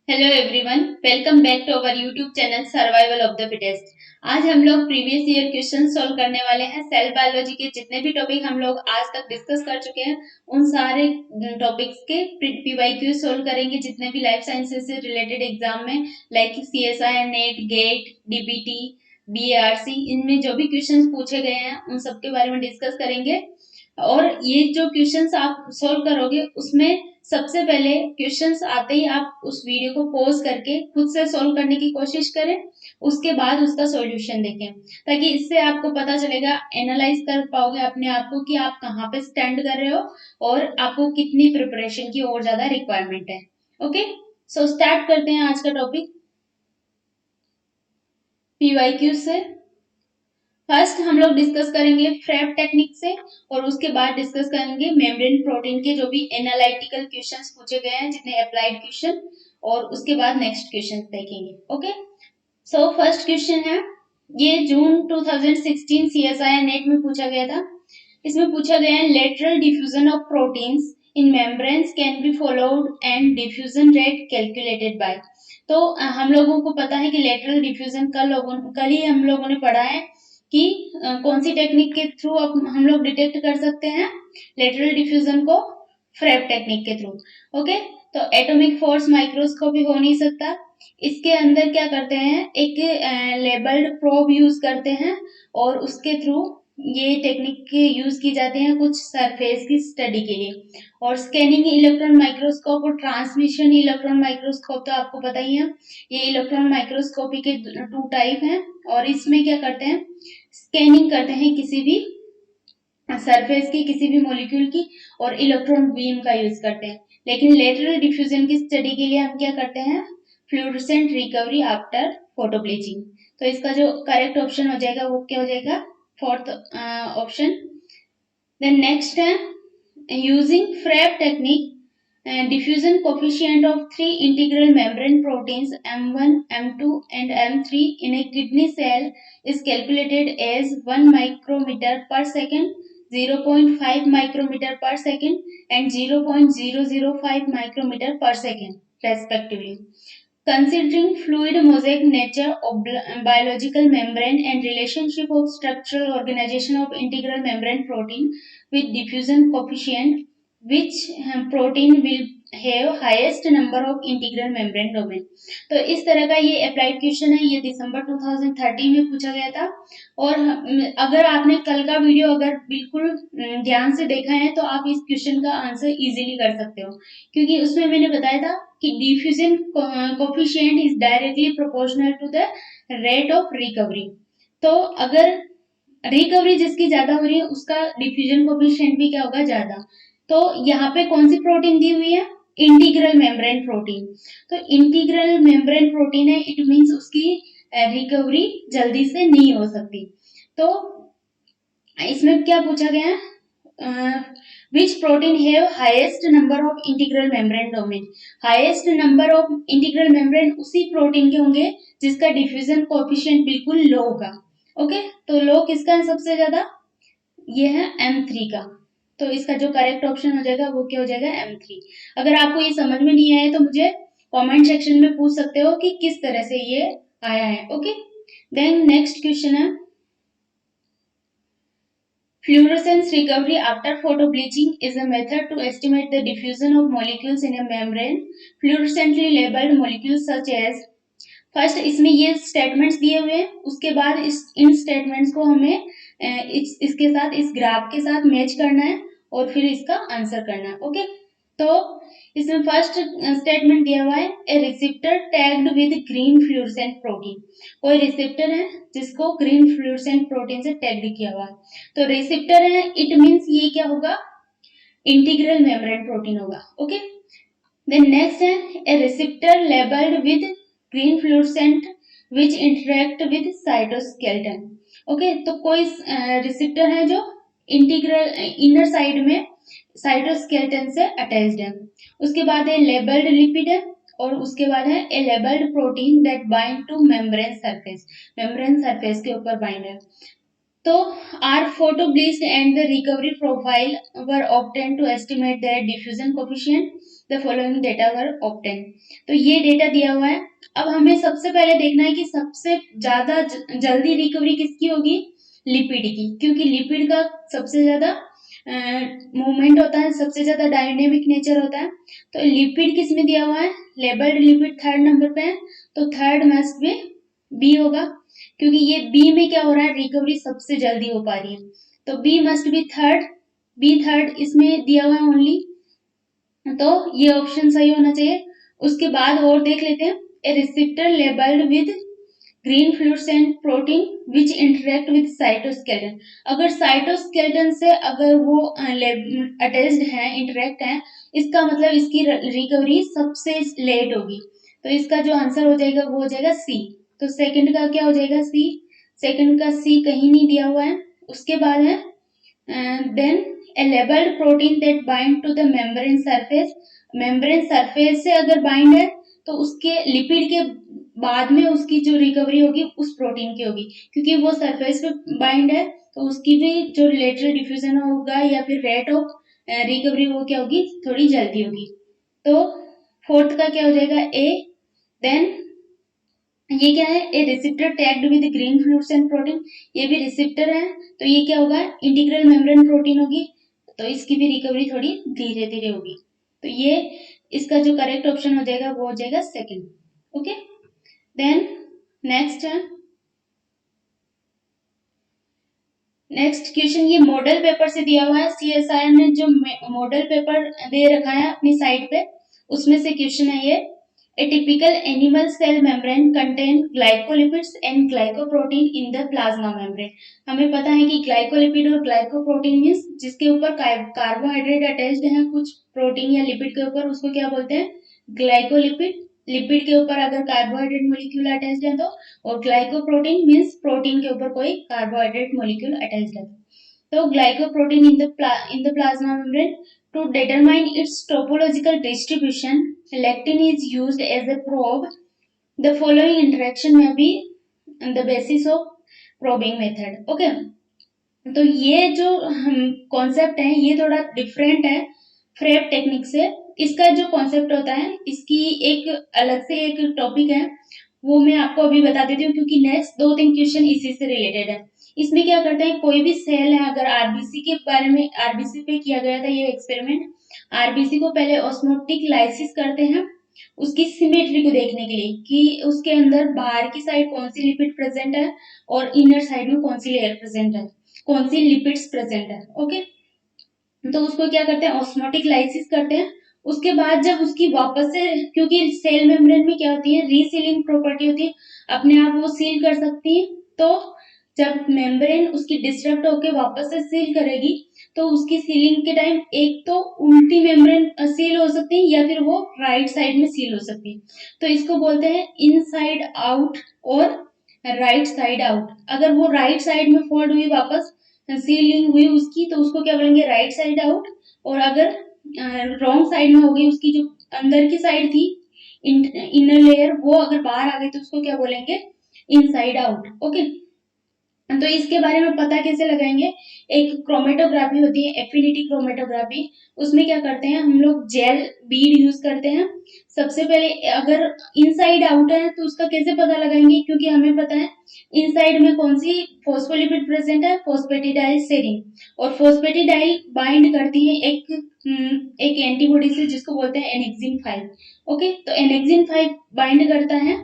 Hello everyone, welcome back to our YouTube channel survival of the fittest. आज हम लोग previous year question solve करने वाले हैं। सेल बायोलॉजी के जितने भी टॉपिक हम लोग आज तक डिस्कस कर चुके हैं उन सारे टॉपिक्स के पीवाईक्यू सॉल्व करेंगे, जितने भी लाइफ साइंसेज से रिलेटेड एग्जाम में like CSI, NET, GATE, DBT, BARC, इनमें जो भी क्वेश्चन पूछे गए हैं उन सब के बारे में डिस्कस करेंगे। और ये जो क्वेश्चंस आप सॉल्व करोगे उसमें सबसे पहले क्वेश्चंस आते ही आप उस वीडियो को पॉज करके खुद से सॉल्व करने की कोशिश करें, उसके बाद उसका सॉल्यूशन देखें, ताकि इससे आपको पता चलेगा, एनालाइज कर पाओगे अपने आप को कि आप कहाँ पे स्टैंड कर रहे हो और आपको कितनी प्रिपरेशन की और ज्यादा रिक्वायरमेंट है। ओके, सो स्टार्ट करते हैं आज का टॉपिक पीवाईक्यू से। फर्स्ट हम लोग डिस्कस करेंगे फ्रेप टेक्निक से, और उसके बाद डिस्कस करेंगे मेम्ब्रेन प्रोटीन के जो भी एनालिटिकल क्वेश्चंस पूछे गए हैं, जितने अप्लाइड क्वेश्चन, और उसके बाद नेक्स्ट क्वेश्चन देखेंगे। ओके, सो फर्स्ट क्वेश्चन है, ये जून 2016 सीएसआई नेट में पूछा गया था। इसमें पूछा गया है lateral diffusion of proteins in membranes can be followed and diffusion rate calculated by. तो हम लोगों को पता है कि लेटरल डिफ्यूजन कल ही हम लोगों ने पढ़ा है कि कौन सी टेक्निक के थ्रू हम लोग डिटेक्ट कर सकते हैं लेटरल डिफ्यूजन को, फ्रेप टेक्निक के थ्रू। ओके, तो एटॉमिक फोर्स माइक्रोस्कोपी हो नहीं सकता। इसके अंदर क्या करते हैं, एक लेबल्ड प्रोब यूज करते हैं और उसके थ्रू ये टेक्निक यूज की जाती है कुछ सरफेस की स्टडी के लिए। और स्कैनिंग इलेक्ट्रॉन माइक्रोस्कोप और ट्रांसमिशन इलेक्ट्रॉन माइक्रोस्कोप तो आपको पता ही है, ये इलेक्ट्रॉन माइक्रोस्कोपी के टू टाइप हैं। और इसमें क्या करते हैं, स्कैनिंग करते हैं किसी भी सरफेस की, किसी भी मॉलिक्यूल की, और इलेक्ट्रॉन बीम का यूज करते हैं। लेकिन लेटरल डिफ्यूजन की स्टडी के लिए हम क्या करते हैं, fluorescent recovery after photo bleaching. तो इसका जो करेक्ट ऑप्शन हो जाएगा वो क्या हो जाएगा, फोर्थ ऑप्शन। देन नेक्स्ट है, using FRAP technique diffusion coefficient of three integral membrane proteins M1, M2 and M3 in a kidney cell is calculated as 1 micrometer per second, 0.5 micrometer per second and 0.005 micrometer per second respectively. Considering fluid mosaic nature of biological membrane and relationship of structural organization of integral membrane protein with diffusion coefficient, which protein will have highest number of integral membrane domain। तो इस तरह का ये applied question है, ये दिसंबर 2013 में पूछा गया था। और अगर आपने कल का वीडियो अगर बिल्कुल ध्यान से देखा है तो आप इस क्वेश्चन का आंसर इजीली कर सकते हो, क्योंकि उसमें मैंने बताया था कि diffusion coefficient is directly proportional to the rate of recovery. तो अगर रिकवरी जिसकी ज्यादा हो रही है उसका डिफ्यूजन कोफिशिएंट भी क्या होगा, ज्यादा। तो यहाँ पे कौन सी प्रोटीन दी हुई है, इंटीग्रल मेम्ब्रेन प्रोटीन। तो इंटीग्रल मेम्ब्रेन प्रोटीन है, इट मींस उसकी रिकवरी जल्दी से नहीं हो सकती। तो इसमें क्या पूछा गया है, which protein have highest number of integral membrane domain। highest number of integral membrane उसी प्रोटीन के होंगे जिसका डिफ्यूजन कोएफिशिएंट बिल्कुल लो होगा। ओके, तो लो किसका है सबसे ज्यादा, ये है M3 का। तो इसका जो करेक्ट ऑप्शन हो जाएगा वो क्या हो जाएगा, M3। अगर आपको ये समझ में नहीं आया तो मुझे कमेंट सेक्शन में पूछ सकते हो कि किस तरह से ये आया है। ओके, देन नेक्स्ट क्वेश्चन है, fluorescence recovery after photobleaching is a method to estimate the diffusion of molecules in a membrane. Fluorescently labeled molecules such as, first इसमें ये स्टेटमेंट्स दिए हुए हैं, उसके बाद इन स्टेटमेंट्स को हमें इसके साथ, इस ग्राफ के साथ मैच करना है और फिर इसका आंसर करना है। ओके, तो इसमें फर्स्ट स्टेटमेंट दिया हुआ है, a receptor tagged with green fluorescent protein. कोई रिसेप्टर है जिसको ग्रीन फ्लूरोसेंट प्रोटीन से टैग्ड किया हुआ है। तो रिसेप्टर है, इट मींस ये क्या होगा, इंटीग्रल मेम्ब्रेन प्रोटीन होगा। ओके, देन नेक्स्ट है, a receptor labelled with green fluorescent which interact with cytoskeleton. Okay, तो कोई रिसेप्टर है जो इंटीग्रल इनर साइड में साइटोस्केलेटन से अटैच्ड है। उसके बाद है लेबल्ड लिपिड है, और उसके बाद है a labelled protein that bind to membrane surface. Membrane surface के ऊपर बाइंड है। तो are photo bleach and the recovery profile were obtain to estimate their diffusion coefficient, the following data were obtain. तो ये डेटा दिया हुआ है। अब हमें सबसे पहले देखना है कि सबसे ज्यादा जल्दी रिकवरी किसकी होगी, लिपिड की, क्योंकि लिपिड का सबसे ज्यादा मूवमेंट होता है, सबसे ज्यादा डायनेमिक नेचर होता है। तो लिपिड किस में दिया हुआ है, लेबल्ड लिपिड थर्ड नंबर पे है, तो थर्ड मस्ट बी बी होगा, क्योंकि ये बी में क्या हो रहा है, रिकवरी सबसे जल्दी हो पा रही है, तो B must be third, B third इसमें दिया हुआ है ओनली, तो ये ऑप्शन सही होना चाहिए। उसके बाद और देख लेते हैं, a receptor labelled with green fluorescent protein which interact with cytoskeleton, अगर साइटोस्केलेटन से अगर वो अटैच्ड है, इंटरेक्ट है, इसका मतलब इसकी रिकवरी सबसे लेट होगी, तो इसका जो आंसर हो जाएगा वो हो जाएगा सी। तो सेकंड का क्या हो जाएगा, सी। सेकंड का सी कहीं नहीं दिया हुआ है। उसके बाद है then a labelled protein that bind to the membrane surface, membrane surface से अगर बाइंड है तो उसके लिपिड के बाद में उसकी जो रिकवरी होगी उस प्रोटीन की होगी, क्योंकि वो सरफेस पे बाइंड है, तो उसकी भी जो लेटरल डिफ्यूजन होगा या फिर रेट ऑफ रिकवरी वो क्या होगी, थोड़ी जल्दी होगी। तो फोर्थ का क्या हो जाएगा, ए। देन ये क्या है, a receptor tagged with green fluorescent protein, ये भी रिसेप्टर है, तो ये क्या होगा, इंटीग्रल मेम्ब्रेन प्रोटीन होगी, तो इसकी भी रिकवरी थोड़ी धीरे धीरे होगी। तो ये इसका जो करेक्ट ऑप्शन हो जाएगा वो हो जाएगा सेकंड। ओके, देन नेक्स्ट है, नेक्स्ट क्वेश्चन ये मॉडल पेपर से दिया हुआ है, सीएसआई ने जो मॉडल पेपर दे रखा है अपनी साइट पे, उसमें से क्वेश्चन है ये, A typical animal cell membrane contain glycolipids and glycoprotein in the plasma membrane। हमें पता है कि ग्लाइकोलिपिड और ग्लाइकोप्रोटीन मीन्स जिसके ऊपर कार्बोहाइड्रेट अटैच्ड है कुछ प्रोटीन या लिपिड के ऊपर, उसको क्या बोलते हैं, ग्लाइकोलिपिड। लिपिड के ऊपर अगर कार्बोहाइड्रेट मोलिक्यूल अटैच्ड है तो, और ग्लाइकोप्रोटीन मीन्स प्रोटीन के ऊपर कोई कार्बोहाइड्रेट मोलिक्यूल अटैच्ड है। तो glycoprotein in the plasma membrane, to determine its topological distribution, lectin is used as a probe. The following interaction may be the basis of probing method. Okay, तो ये जो concept है ये थोड़ा different है फ्रेब technique से। इसका जो कॉन्सेप्ट होता है, इसकी एक अलग से एक टॉपिक है, वो मैं आपको अभी बता देती हूँ, क्योंकि नेक्स्ट 2-3 क्वेश्चन इसी से रिलेटेड है। इसमें क्या करते हैं, कोई भी सेल है, अगर आरबीसी के बारे में, आरबीसी पे किया गया था ये एक्सपेरिमेंट, आरबीसी को पहले ऑस्मोटिक लाइसिस करते हैं उसकी सिमेट्री को देखने के लिए कि उसके अंदर बाहर की साइड कौन सी लिपिड प्रेजेंट है और इनर साइड में कौन सी लेयर प्रेजेंट है, कौन सी लिपिड्स प्रेजेंट है। ओके, तो उसको क्या करते हैं, ऑस्मोटिक लाइसिस करते हैं। उसके बाद जब उसकी वापस से, क्योंकि सेल मेम्ब्रेन में क्या होती है, रीसीलिंग प्रॉपर्टी होती है, अपने आप वो सील कर सकती है, तो जब मेम्ब्रेन उसकी डिस्टर्ब होकर वापस से सील करेगी तो उसकी सीलिंग के टाइम एक तो उल्टी मेम्ब्रेन सील हो सकती है या फिर वो राइट साइड में सील हो सकती है, तो इसको बोलते हैं इनसाइड आउट और राइट साइड आउट। अगर वो राइट साइड में फोल्ड हुई वापस सीलिंग हुई उसकी, तो उसको क्या बोलेंगे, राइट साइड आउट, और अगर रॉन्ग साइड में हो गई, उसकी जो अंदर की साइड थी इनर लेयर वो अगर बाहर आ गई तो उसको क्या बोलेंगे, इनसाइड आउट। ओके, तो इसके बारे में पता कैसे लगाएंगे, एक क्रोमेटोग्राफी होती है, एफिनिटी क्रोमेटोग्राफी, उसमें क्या करते हैं हम लोग, जेल बीड यूज करते हैं। सबसे पहले अगर इनसाइड आउट है तो उसका कैसे पता लगाएंगे, क्योंकि हमें पता है इनसाइड में कौन सी फॉस्फोलिपिड प्रेजेंट है, फॉस्फेटिडाइल सेरीन, और फॉस्फेटिडाइल बाइंड करती है एक एंटीबॉडी से जिसको बोलते हैं एनेक्सिन 5। ओके, तो एनेक्सिन 5 बाइंड करता है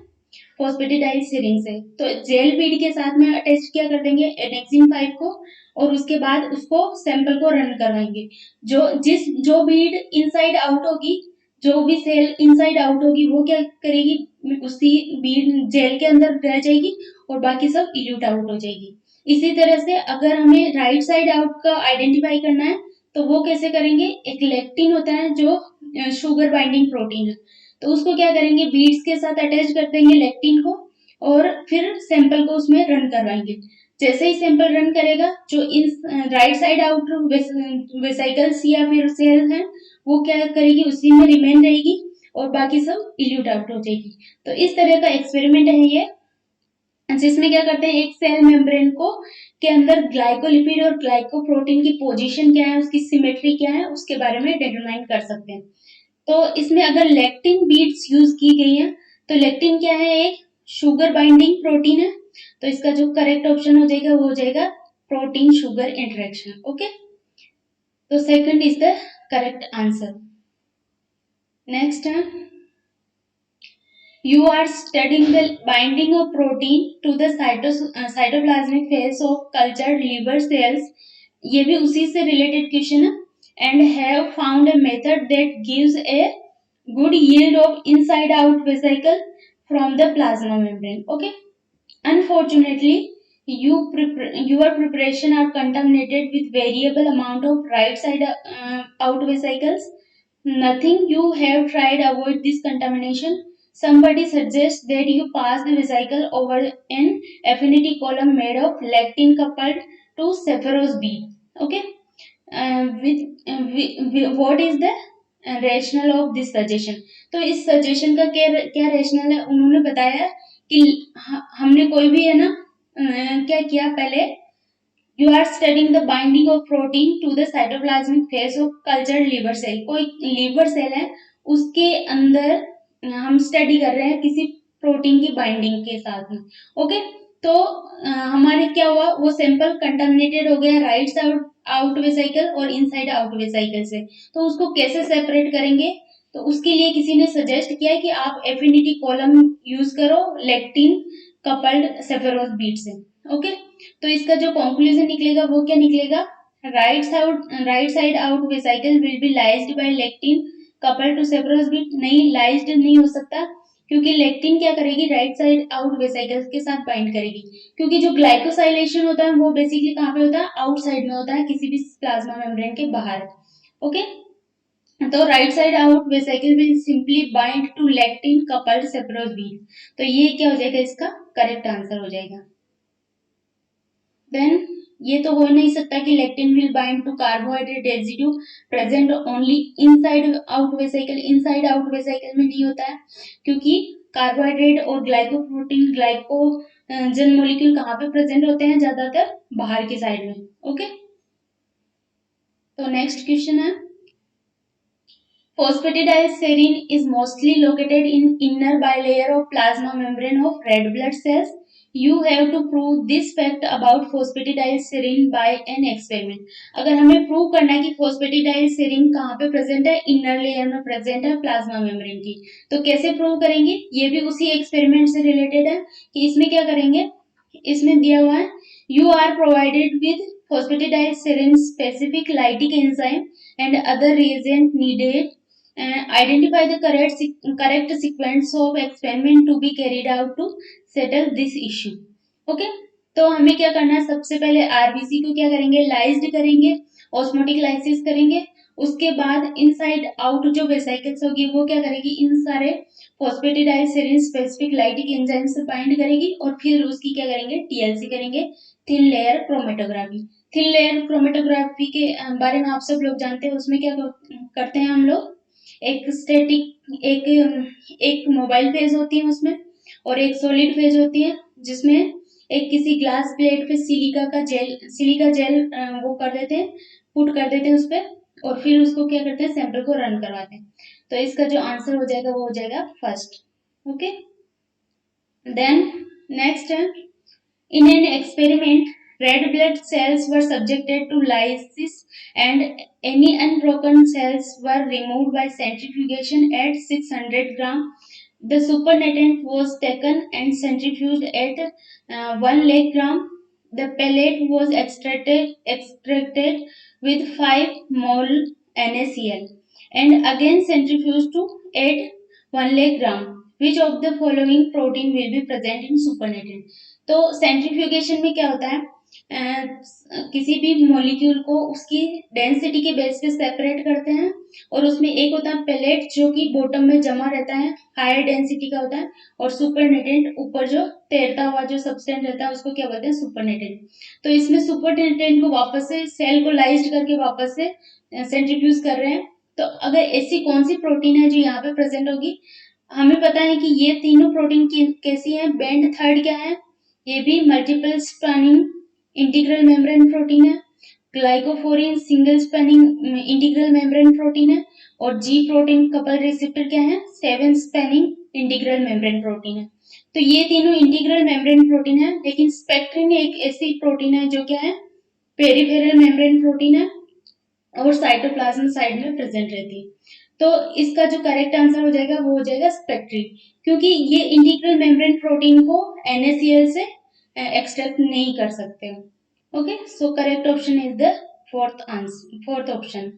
फॉस्फेटिडाइल सेरीन से, तो जेल बीड के साथ में अटैच क्या कर देंगे एनेक्सिन 5 को, और उसके बाद उसको सैंपल को रन करवाएंगे। जो बीड इनसाइड आउट होगी, जो भी सेल इनसाइड आउट होगी वो क्या करेगी, उसी बीड जेल के अंदर रह जाएगी और बाकी सब इल्यूट आउट हो जाएगी। इसी तरह से अगर हमें राइट साइड आउट का आइडेंटिफाई करना है तो वो कैसे करेंगे, एक लेक्टिन होता है जो शुगर बाइंडिंग प्रोटीन है, तो उसको क्या करेंगे, बीड्स के साथ अटैच कर देंगे लेक्टिन को, और फिर सैंपल को उसमें रन करवाएंगे। जैसे ही सैंपल रन करेगा, जो in right side out vesicles या फिर सेल्स हैं वो क्या करेगी, उसी में रिमेन रहेगी और बाकी सब इल्यूट आउट हो जाएगी। तो इस तरह का एक्सपेरिमेंट है ये, जिसमें क्या करते हैं, एक सेल मेम्ब्रेन को के अंदर ग्लाइकोलिपिड और ग्लाइकोप्रोटीन की पोजीशन क्या है, उसकी सिमेट्री क्या है, उसके बारे में डिटरमाइन कर सकते हैं। तो इसमें अगर लेक्टिन बीट्स यूज की गई है, तो लेक्टिन क्या है, एक शुगर बाइंडिंग प्रोटीन है। तो इसका जो करेक्ट ऑप्शन हो जाएगा वो हो जाएगा प्रोटीन शुगर इंटरेक्शन। ओके, तो second is the correct answer. Next है, you are studying the binding of protein to the cytoplasmic phase of cultured liver cells, ये भी उसी से related question है, and have found a method that gives a good yield of inside out vesicle from the plasma membrane. Okay, unfortunately your preparation are contaminated with variable amount of right side out vesicles. Nothing you have tried avoid this contamination. Somebody suggests that you pass the vesicle over an affinity column made of lectin coupled to saccharose bead. Okay, what is the rationale of this suggestion? तो इस suggestion का क्या rational है, उन्होंने बताया कि हमने कोई भी है ना क्या किया, पहले You are studying the binding of protein to the cytoplasmic phase of cultured liver cell. कोई liver cell है, उसके अंदर हम स्टडी कर रहे हैं किसी प्रोटीन की बाइंडिंग के साथ में। ओके, तो हमारे क्या हुआ, वो सैंपल कंटामिनेटेड हो गया राइट साइड आउट वेसिकल और इनसाइड आउट वेसिकल से। तो उसको कैसे सेपरेट करेंगे, तो उसके लिए किसी ने सजेस्ट किया कि आप एफिनिटी कॉलम यूज करो लेक्टिन कपल्ड सेफेरोस बीट से। ओके, तो इसका जो कंक्लूजन निकलेगा वो क्या निकलेगा, right side out vesicle will be lysed by lectin coupled to sepharose bead. नहीं, लाइज्ड नहीं हो सकता, क्योंकि लेक्टिन क्या करेगी, राइट साइड आउट वेसिकल्स के साथ बाइंड करेगी, क्योंकि जो ग्लाइकोसाइलेशन होता है वो बेसिकली कहाँ पे होता है, आउटसाइड में होता है, किसी भी प्लाज्मा मेम्ब्रेन के बाहर। ओके, तो right side out vesicle will simply bind to lectin coupled sepharose bead. तो ये क्या हो जाएगा, इसका करेक्ट आंसर हो जाएगा। देन ये तो हो नहीं सकता कि lectin will bind to carbohydrate residue present only inside out vesicle. Inside out vesicle में नहीं होता है, क्योंकि कार्बोहाइड्रेट और ग्लाइकोप्रोटीन ग्लाइकोजन मॉलिक्यूल कहाँ पे प्रेजेंट होते हैं, ज्यादातर बाहर की साइड में। ओके, तो नेक्स्ट क्वेश्चन है, phosphatidylserine is mostly located in inner bilayer of plasma membrane of red blood cells. You have to prove this fact about phosphatidylserine by an experiment. अगर हमें प्रूव करना है कि phosphatidylserine कहाँ पे प्रेजेंट है, इनर लेयर में प्रेजेंट है प्लाज्मा मेम्ब्रेन की, तो कैसे प्रूव करेंगे, ये भी उसी एक्सपेरिमेंट से रिलेटेड है। कि इसमें क्या करेंगे, इसमें दिया हुआ है, you are provided with phosphatidylserine specific lytic enzyme and other reagent needed. Identify the correct sequence of experiment to be carried out to settle this issue. Okay, तो हमें क्या करना है, सबसे पहले आरबीसी को क्या करेंगे, लाइज्ड करेंगे, ऑस्मोटिक लाइसिस करेंगे। उसके बाद इनसाइड आउट जो वेसिकल्स होगी वो क्या करेगी, इन सारे फॉस्फेटिडाइलसेरिन स्पेसिफिक लाइटिक एंजाइम से बाइंड करेगी, और फिर उसकी क्या करेंगे, टीएलसी करेंगे, thin layer chromatography. Thin layer chromatography के बारे में आप सब लोग जानते हैं। उसमें क्या करते हैं हम लोग, एक स्टैटिक एक मोबाइल फेज होती है उसमें, और एक सॉलिड फेज होती है, जिसमें एक किसी ग्लास प्लेट पे सिलिका जेल वो कर देते हैं, पुट कर देते हैं उस पर, और फिर उसको क्या करते हैं, सैंपल को रन करवाते हैं। तो इसका जो आंसर हो जाएगा वो हो जाएगा फर्स्ट। ओके, देन नेक्स्ट है, in an experiment, red blood cells were subjected to lysis and any unbroken cells were removed by centrifugation at 600 gram. The supernatant was taken and centrifuged at 1 lakh gram. The pellet was extracted with 5 mol NaCl and again centrifuged to at 1 lakh gram. Which of the following protein will be present in supernatant? तो centrifugation में क्या होता है, किसी भी molecule को उसकी density के बेस पे सेपरेट करते हैं, और उसमें एक होता है पेलेट जो कि बॉटम में जमा रहता है, हायर डेंसिटी का होता है, और सुपरनेटेंट ऊपर जो तैरता हुआ जो सब्सटेंस रहता है उसको क्या बोलते हैं, सुपरनेटेंट। तो इसमें सुपरनेटेंट को वापस से सेल को लाइज्ड करके वापस से सेंट्रीफ्यूज कर रहे हैं। तो अगर ऐसी कौन सी प्रोटीन है जो यहाँ पे प्रेजेंट होगी, हमें पता है कि ये तीनों प्रोटीन कैसी है, बैंड थर्ड क्या है, ये भी multiple spanning integral membrane protein है। Glycophorin single spanning integral membrane protein है। और जी प्रोटीन कपल रिसेप्टर क्या है, 7 स्पैनिंग इंटीग्रल मेम्ब्रेन प्रोटीन है। तो ये तीनों इंटीग्रल मेम्ब्रेन प्रोटीन है। लेकिन स्पेक्ट्रिन एक ऐसी प्रोटीन है जो क्या है, पेरिफेरल मेम्ब्रेन प्रोटीन है और साइटोप्लाज्म साइड में प्रेजेंट रहती है। तो इसका जो करेक्ट आंसर हो जाएगा वो हो जाएगा स्पेक्ट्रिन, क्योंकि ये इंटीग्रल मेम्ब्रेन प्रोटीन को NaCl से एक्सट्रैक्ट नहीं कर सकते। Okay, so correct option is the fourth option.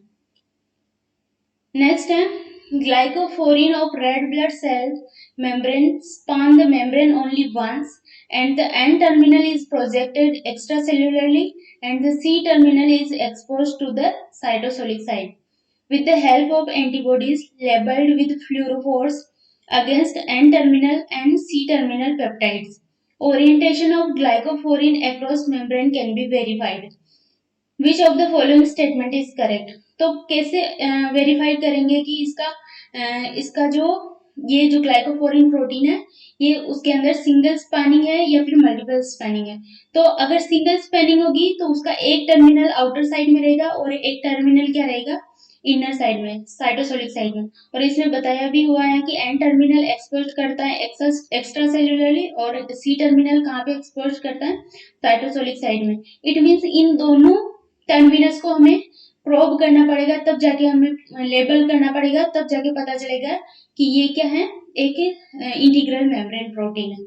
Next है glycophorin of red blood cell membrane span the membrane only once and the N terminal is projected extracellularly and the C terminal is exposed to the cytosolic side with the help of antibodies labeled with fluorophores against N terminal and C terminal peptides. Orientation of glycophorin across membrane can be verified. Which of the following statement is correct. तो कैसे verify करेंगे कि इसका जो ये जो ग्लाइकोफोरिन protein है ये उसके अंदर सिंगल स्पैनिंग है या फिर मल्टीपल स्पैनिंग है। तो अगर सिंगल स्पैनिंग होगी तो उसका एक टर्मिनल आउटर साइड में रहेगा और एक टर्मिनल क्या रहेगा, इनर साइड में, साइटोसोलिक साइड में। और इसमें बताया भी हुआ है कि एन टर्मिनल एक्सपोज करता है एक्स्ट्रा सेल्युलरली और सी टर्मिनल कहाँ पे एक्सपोज करता है, साइटोसोलिक साइड में। इट मीन्स इन दोनों टर्मिनस को हमें प्रोब करना पड़ेगा, तब जाके हमें लेबल करना पड़ेगा, तब जाके पता चलेगा कि ये क्या है, एक इंटीग्रल मेम्ब्रेन प्रोटीन है।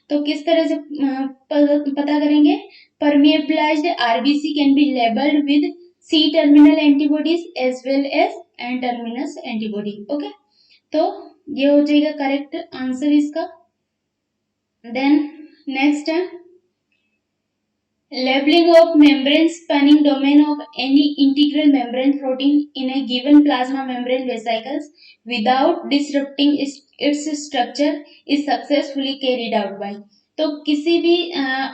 तो किस तरह से पता करेंगे, permeabilised RBC can be labelled with C terminal antibodies as well as N terminus antibody. Okay, तो ये हो जाएगा करेक्ट आंसर इसका। देन नेक्स्ट है labeling of membrane spanning domain of any integral membrane protein in a given plasma membrane vesicles without disrupting its structure is successfully carried out by। तो किसी भी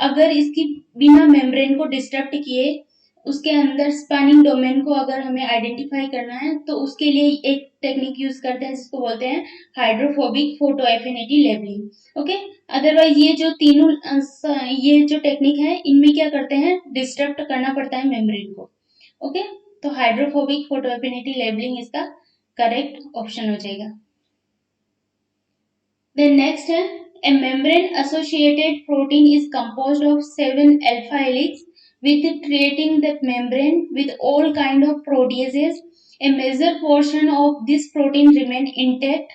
अगर इसकी बिना मेम्ब्रेन को डिस्टर्ब किए उसके अंदर स्पैनिंग डोमेन को अगर हमें आइडेंटिफाई करना है तो उसके लिए एक टेक्निक यूज करते हैं जिसको बोलते हैं hydrophobic photo affinity labelling. Okay, otherwise ये जो तीनों ये जो टेक्निक है इनमें क्या करते हैं, डिस्टर्ब करना पड़ता है मेम्ब्रेन को। ओके, तो हाइड्रोफोबिक फोटो एफिनिटी लेबलिंग इसका करेक्ट ऑप्शन हो जाएगा। देन नेक्स्ट है a membrane associated protein is composed of 7 alpha helix with treating the membrane with all kind of proteases. A major portion of this protein remain intact.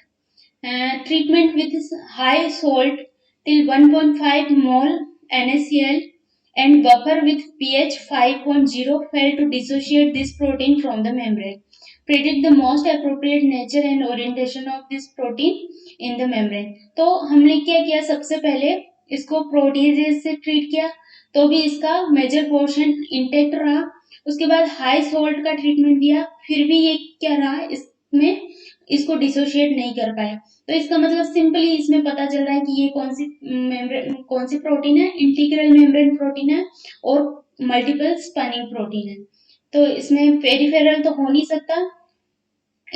Treatment with high salt till 1.5 mol NaCl and buffer with pH 5.0 fail to dissociate this protein from the membrane. Predict the most appropriate nature and orientation of this protein in the membrane। तो हमने क्या किया, सबसे पहले इसको proteases से treat किया तो भी इसका मेजर पोर्शन इंटेक्ट रहा। उसके बाद हाई सोल्ट का ट्रीटमेंट दिया, फिर भी ये क्या रहा, इसमें इसको डिसोशिएट नहीं कर पाया। तो इसका मतलब सिंपली इसमें पता चल रहा है कि ये कौन सी प्रोटीन है, इंटीग्रल मेम्ब्रेन प्रोटीन है और मल्टीपल स्पैनिंग प्रोटीन है। तो इसमें पेरिफेरल तो हो नहीं सकता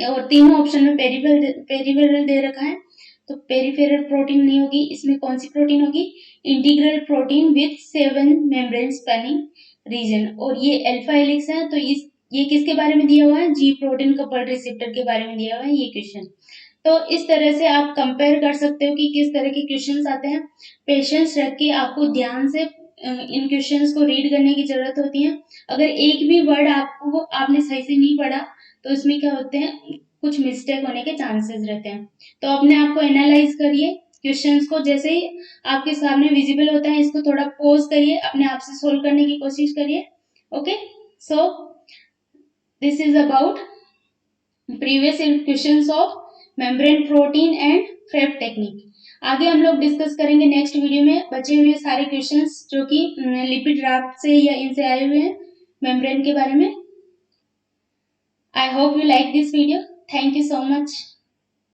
और तीनों ऑप्शन में पेरिफेरल दे रखा है, तो पेरिफेरल प्रोटीन नहीं होगी। इसमें कौन सी प्रोटीन होगी, integral protein with 7 membrane spanning region. और ये अल्फा हेलिक्स है, तो ये किसके बारे में दिया हुआ है, जी प्रोटीन कपल रिसेप्टर के बारे में दिया हुआ है ये क्वेश्चन। तो इस तरह से आप कंपेयर कर सकते हो कि किस तरह के क्वेश्चंस आते हैं। पेशेंस रख के आपको ध्यान से इन क्वेश्चंस को रीड करने की जरूरत होती है। अगर एक भी वर्ड आपने सही से नहीं पढ़ा तो इसमें क्या होते हैं, कुछ मिस्टेक होने के चांसेस रहते हैं। तो अपने आप को एनालाइज करिए, क्वेश्चंस को जैसे ही आपके सामने विजिबल होता है इसको थोड़ा पॉज करिए, अपने आप से सोल्व करने की कोशिश करिए। Okay, so this is about previous questions of membrane protein and FRAP technique. आगे हम लोग डिस्कस करेंगे नेक्स्ट वीडियो में बचे हुए सारे क्वेश्चंस जो कि लिपिड राफ्ट से या इनसे आए हुए हैं मेम्ब्रेन के बारे में। I hope you like this video. Thank you so much.